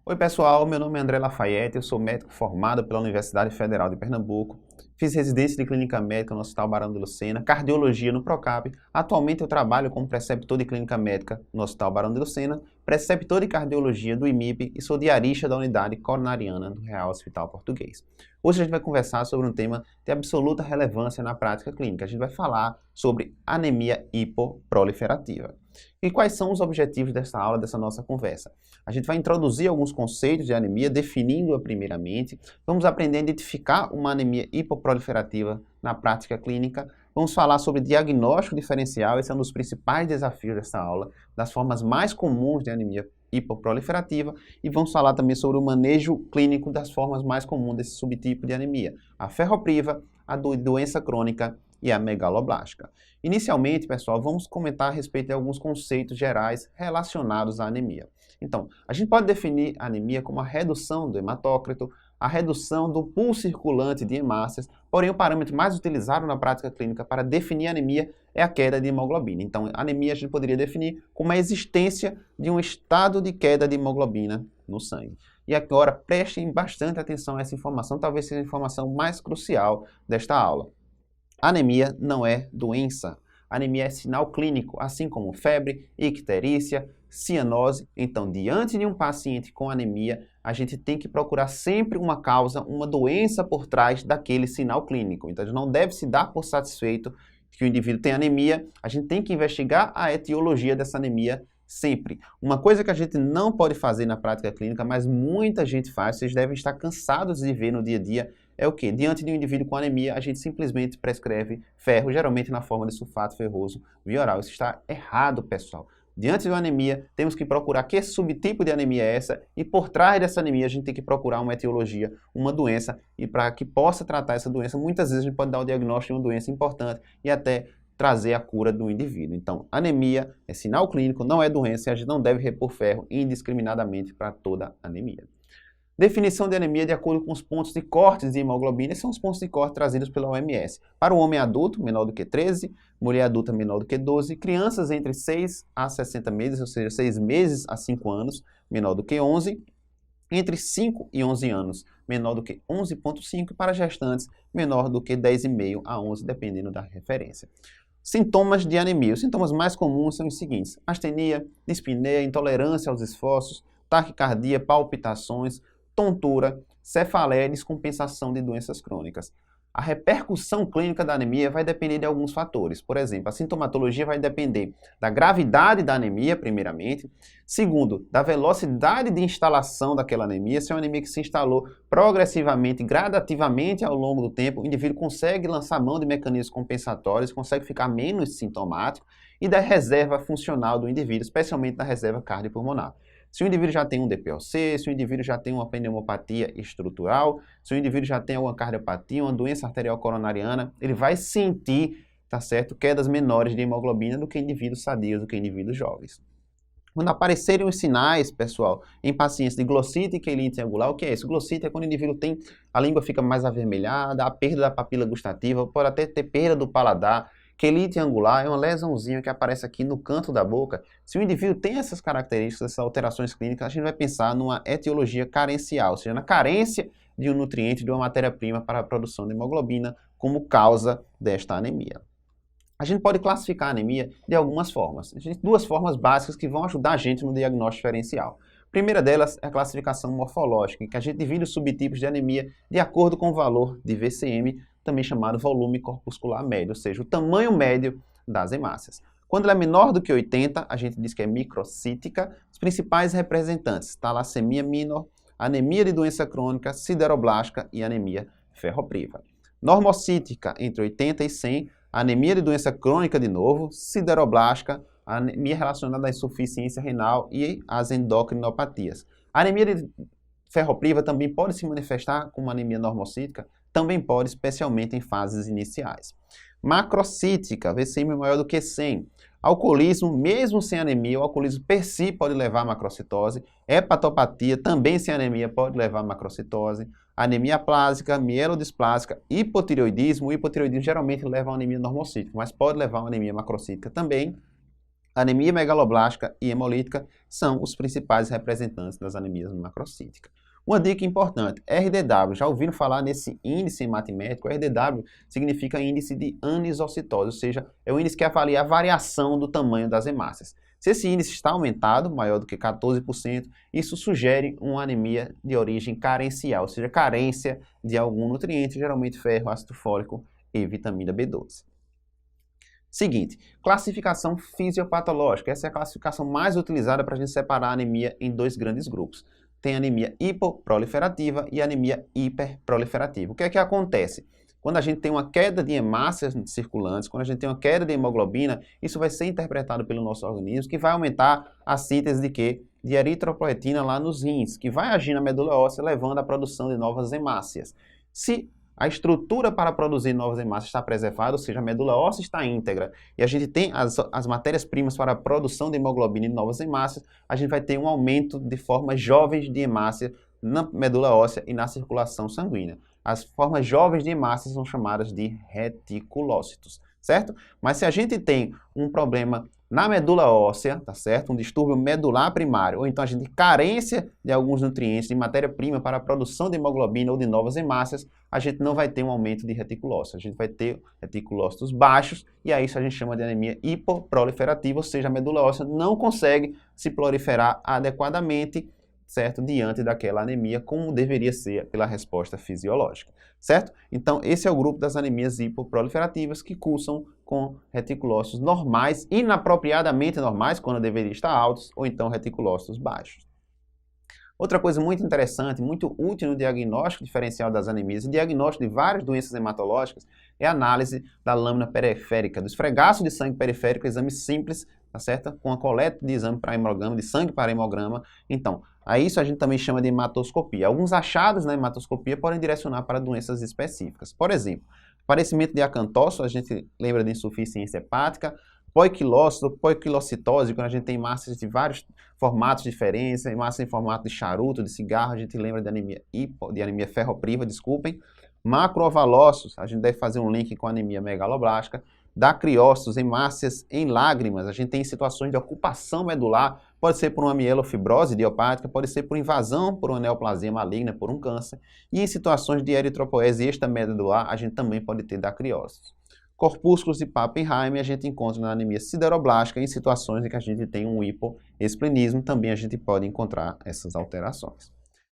Oi pessoal, meu nome é André Lafayette, eu sou médico formado pela Universidade Federal de Pernambuco, fiz residência de clínica médica no Hospital Barão de Lucena, cardiologia no Procap, atualmente eu trabalho como preceptor de clínica médica no Hospital Barão de Lucena, preceptor de cardiologia do IMIP e sou diarista da unidade coronariana do Real Hospital Português. Hoje a gente vai conversar sobre um tema de absoluta relevância na prática clínica, a gente vai falar sobre anemia hipoproliferativa. E quais são os objetivos dessa aula, dessa nossa conversa? A gente vai introduzir alguns conceitos de anemia, definindo-a primeiramente. Vamos aprender a identificar uma anemia hipoproliferativa na prática clínica. Vamos falar sobre diagnóstico diferencial, esse é um dos principais desafios dessa aula, das formas mais comuns de anemia hipoproliferativa. E vamos falar também sobre o manejo clínico das formas mais comuns desse subtipo de anemia, a ferropriva, a doença crônica e a megaloblástica. Inicialmente, pessoal, vamos comentar a respeito de alguns conceitos gerais relacionados à anemia. Então, a gente pode definir a anemia como a redução do hematócrito, a redução do pool circulante de hemácias, porém o parâmetro mais utilizado na prática clínica para definir a anemia é a queda de hemoglobina. Então, a anemia a gente poderia definir como a existência de um estado de queda de hemoglobina no sangue. E agora, prestem bastante atenção a essa informação, talvez seja a informação mais crucial desta aula. Anemia não é doença. Anemia é sinal clínico, assim como febre, icterícia, cianose. Então, diante de um paciente com anemia, a gente tem que procurar sempre uma causa, uma doença por trás daquele sinal clínico. Então, a gente não deve se dar por satisfeito que o indivíduo tem anemia, a gente tem que investigar a etiologia dessa anemia sempre. Uma coisa que a gente não pode fazer na prática clínica, mas muita gente faz, vocês devem estar cansados de ver no dia a dia, é o quê? Diante de um indivíduo com anemia, a gente simplesmente prescreve ferro, geralmente na forma de sulfato ferroso via oral. Isso está errado, pessoal. Diante de uma anemia, temos que procurar que subtipo de anemia é essa e por trás dessa anemia a gente tem que procurar uma etiologia, uma doença e para que possa tratar essa doença, muitas vezes a gente pode dar o diagnóstico de uma doença importante e até trazer a cura do indivíduo. Então, anemia é sinal clínico, não é doença e a gente não deve repor ferro indiscriminadamente para toda anemia. Definição de anemia de acordo com os pontos de corte de hemoglobina. Esses são os pontos de corte trazidos pela OMS. Para o homem adulto, menor do que 13, mulher adulta menor do que 12, crianças entre 6 a 60 meses, ou seja, 6 meses a 5 anos, menor do que 11, entre 5 e 11 anos, menor do que 11,5, e para gestantes, menor do que 10,5 a 11, dependendo da referência. Sintomas de anemia. Os sintomas mais comuns são os seguintes: astenia, dispneia, intolerância aos esforços, taquicardia, palpitações, tontura, cefaleia e descompensação de doenças crônicas. A repercussão clínica da anemia vai depender de alguns fatores. Por exemplo, a sintomatologia vai depender da gravidade da anemia, primeiramente. Segundo, da velocidade de instalação daquela anemia. Se é uma anemia que se instalou progressivamente, gradativamente ao longo do tempo, o indivíduo consegue lançar mão de mecanismos compensatórios, consegue ficar menos sintomático. E da reserva funcional do indivíduo, especialmente da reserva cardiopulmonar. Se o indivíduo já tem um DPOC, se o indivíduo já tem uma pneumopatia estrutural, se o indivíduo já tem alguma cardiopatia, uma doença arterial coronariana, ele vai sentir, tá certo, quedas menores de hemoglobina do que indivíduos sadios, do que indivíduos jovens. Quando aparecerem os sinais, pessoal, em pacientes de glossite e quelite angular, o que é isso? Glossite é quando o indivíduo tem, a língua fica mais avermelhada, a perda da papila gustativa, pode até ter perda do paladar. Quelite angular é uma lesãozinha que aparece aqui no canto da boca. Se o indivíduo tem essas características, essas alterações clínicas, a gente vai pensar numa etiologia carencial, ou seja, na carência de um nutriente, de uma matéria-prima para a produção de hemoglobina como causa desta anemia. A gente pode classificar a anemia de algumas formas. Existem duas formas básicas que vão ajudar a gente no diagnóstico diferencial. A primeira delas é a classificação morfológica, em que a gente divide os subtipos de anemia de acordo com o valor de VCM, também chamado volume corpuscular médio, ou seja, o tamanho médio das hemácias. Quando ela é menor do que 80, a gente diz que é microcítica. Os principais representantes: talassemia minor, anemia de doença crônica, sideroblástica e anemia ferropriva. Normocítica, entre 80 e 100, anemia de doença crônica de novo, sideroblástica, anemia relacionada à insuficiência renal e às endocrinopatias. A anemia de ferropriva também pode se manifestar como anemia normocítica, também pode, especialmente em fases iniciais. Macrocítica, VCM maior do que 100. Alcoolismo, mesmo sem anemia, o alcoolismo per si pode levar à macrocitose. Hepatopatia, também sem anemia, pode levar à macrocitose. Anemia plásica, mielodisplásica, hipotireoidismo. O hipotireoidismo geralmente leva a uma anemia normocítica, mas pode levar a uma anemia macrocítica também. Anemia megaloblástica e hemolítica são os principais representantes das anemias macrocíticas. Uma dica importante, RDW, já ouviram falar nesse índice matemático? RDW significa índice de anisocitose, ou seja, é o índice que avalia a variação do tamanho das hemácias. Se esse índice está aumentado, maior do que 14%, isso sugere uma anemia de origem carencial, ou seja, carência de algum nutriente, geralmente ferro, ácido fólico e vitamina B12. Seguinte, classificação fisiopatológica. Essa é a classificação mais utilizada para a gente separar a anemia em dois grandes grupos. Tem anemia hipoproliferativa e anemia hiperproliferativa. O que é que acontece? Quando a gente tem uma queda de hemácias circulantes, quando a gente tem uma queda de hemoglobina, isso vai ser interpretado pelo nosso organismo, que vai aumentar a síntese de quê? De eritropoetina lá nos rins, que vai agir na medula óssea, levando à produção de novas hemácias. Se a estrutura para produzir novas hemácias está preservada, ou seja, a medula óssea está íntegra, e a gente tem as matérias-primas para a produção de hemoglobina e novas hemácias, a gente vai ter um aumento de formas jovens de hemácia na medula óssea e na circulação sanguínea. As formas jovens de hemácias são chamadas de reticulócitos, certo? Mas se a gente tem um problema na medula óssea, tá certo? Um distúrbio medular primário, ou então a gente carência de alguns nutrientes, de matéria-prima para a produção de hemoglobina ou de novas hemácias, a gente não vai ter um aumento de reticulócitos. A gente vai ter reticulócitos baixos, e aí isso a gente chama de anemia hipoproliferativa, ou seja, a medula óssea não consegue se proliferar adequadamente, certo? Diante daquela anemia, como deveria ser pela resposta fisiológica, certo? Então, esse é o grupo das anemias hipoproliferativas que cursam com reticulócitos normais, inapropriadamente normais, quando deveriam estar altos, ou então reticulócitos baixos. Outra coisa muito interessante, muito útil no diagnóstico diferencial das anemias e diagnóstico de várias doenças hematológicas é a análise da lâmina periférica, do esfregaço de sangue periférico, exame simples, tá certo? Com a coleta de exame para hemograma, de sangue para hemograma. Então, a isso a gente também chama de hematoscopia. Alguns achados na hematoscopia podem direcionar para doenças específicas. Por exemplo, aparecimento de acantócito, a gente lembra de insuficiência hepática, poiquilócito, poiquilocitose, quando a gente tem massas de vários formatos diferentes, massa em formato de charuto, de cigarro, a gente lembra de anemia ferropriva, desculpem. Macrovalócitos, a gente deve fazer um link com a anemia megaloblástica. Dacriócitos, hemácias em lágrimas, a gente tem situações de ocupação medular, pode ser por uma mielofibrose idiopática, pode ser por invasão, por uma neoplasia maligna, por um câncer. E em situações de eritropoese extramedular, a gente também pode ter dacriócitos. Corpúsculos de Pappenheim a gente encontra na anemia sideroblástica, em situações em que a gente tem um hipoesplenismo, também a gente pode encontrar essas alterações.